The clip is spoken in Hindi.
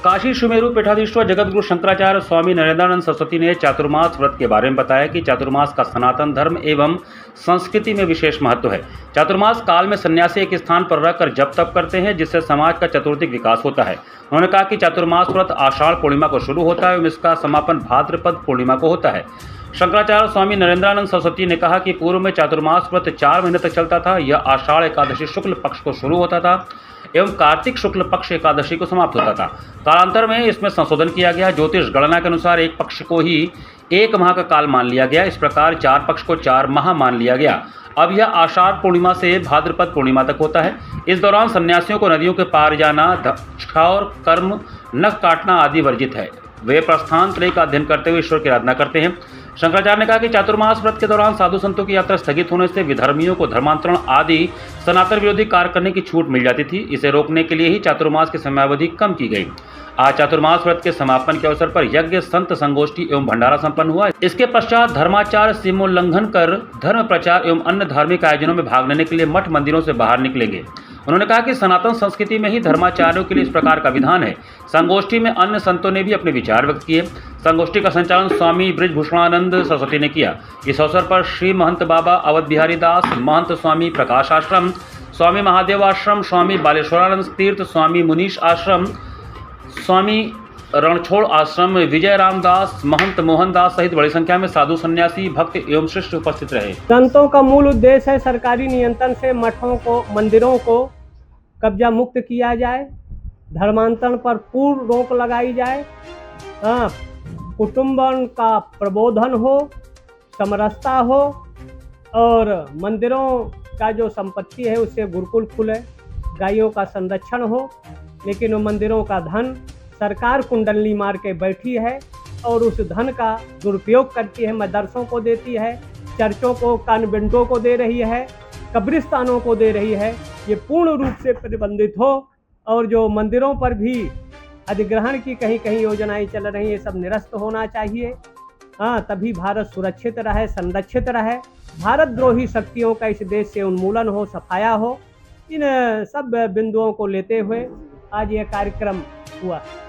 काशी सुमेरु पीठाधीश्वर जगतगुरु शंकराचार्य स्वामी नरेंद्रानंद सरस्वती ने चातुर्मास व्रत के बारे में बताया कि चातुर्मास का सनातन धर्म एवं संस्कृति में विशेष महत्व है। चातुर्मास काल में सन्यासी एक स्थान पर रहकर जप तप करते हैं, जिससे समाज का चतुर्दिक विकास होता है। उन्होंने कहा कि चातुर्मास व्रत आषाढ़ पूर्णिमा को शुरू होता है एवं इसका समापन भाद्रपद पूर्णिमा को होता है। शंकराचार्य स्वामी नरेंद्रानंद सरस्वती ने कहा कि पूर्व में चातुर्मास व्रत 4 महीने तक चलता था। यह आषाढ़ एकादशी शुक्ल पक्ष को शुरू होता था एवं कार्तिक शुक्ल पक्ष एकादशी को समाप्त होता था। कालांतर में इसमें संशोधन किया गया। ज्योतिष गणना के अनुसार एक पक्ष को ही 1 माह का काल मान लिया गया। इस प्रकार 4 पक्ष को 4 माह मान लिया गया। अब यह आषाढ़ पूर्णिमा से भाद्रपद पूर्णिमा तक होता है। इस दौरान सन्यासियों को नदियों के पार जाना, क्षौर कर्म, नख काटना आदि वर्जित है। वे प्रस्थान त्रय का अध्ययन करते हुए ईश्वर की आराधना करते हैं। शंकराचार्य ने कहा कि चातुर्मास व्रत के दौरान साधु संतों की यात्रा स्थगित होने से विधर्मियों को धर्मांतरण आदि सनातन विरोधी कार्य करने की छूट मिल जाती थी। इसे रोकने के लिए ही चातुर्मास की समयावधि कम की गई। आज चातुर्मास व्रत के समापन के अवसर पर यज्ञ, संत संगोष्ठी एवं भंडारा संपन्न हुआ। इसके पश्चात धर्माचार सीमोल्लंघन कर धर्म प्रचार एवं अन्य धार्मिक आयोजनों में भाग लेने के लिए मठ मंदिरों से बाहर निकलेंगे। उन्होंने कहा कि सनातन संस्कृति में ही धर्माचार्यों के लिए इस प्रकार का विधान है। संगोष्ठी में अन्य संतों ने भी अपने विचार व्यक्त किए। संगोष्ठी का संचालन स्वामी बृजभूषणानंद सरस्वती ने किया। इस अवसर पर श्री महंत बाबा अवध बिहारी दास, महंत स्वामी प्रकाश आश्रम, स्वामी महादेव आश्रम, स्वामी बालेश्वरानंद तीर्थ, स्वामी मुनीश आश्रम, स्वामी रणछोड़ आश्रम, विजय रामदास, महंत मोहन दास सहित बड़ी संख्या में साधु सन्यासी, भक्त एवं शिष्य उपस्थित रहे। संतों का मूल उद्देश्य है सरकारी नियंत्रण से मठों को, मंदिरों को कब्जा मुक्त किया जाए, धर्मांतरण पर पूर्ण रोक लगाई जाए, कुटुंबन का प्रबोधन हो, समरसता हो और मंदिरों का जो संपत्ति है उससे गुरुकुल खुले, गायों का संरक्षण हो। लेकिन वो मंदिरों का धन सरकार कुंडली मार के बैठी है और उस धन का दुरुपयोग करती है, मदरसों को देती है, चर्चों को, कॉन्वेंटों को दे रही है, कब्रिस्तानों को दे रही है। ये पूर्ण रूप से प्रतिबंधित हो और जो मंदिरों पर भी अधिग्रहण की कहीं कहीं योजनाएं चल रही हैं, ये सब निरस्त होना चाहिए। तभी भारत सुरक्षित रहे, संरक्षित रहे, भारत द्रोही शक्तियों का इस देश से उन्मूलन हो, सफाया हो। इन सब बिंदुओं को लेते हुए आज ये कार्यक्रम हुआ।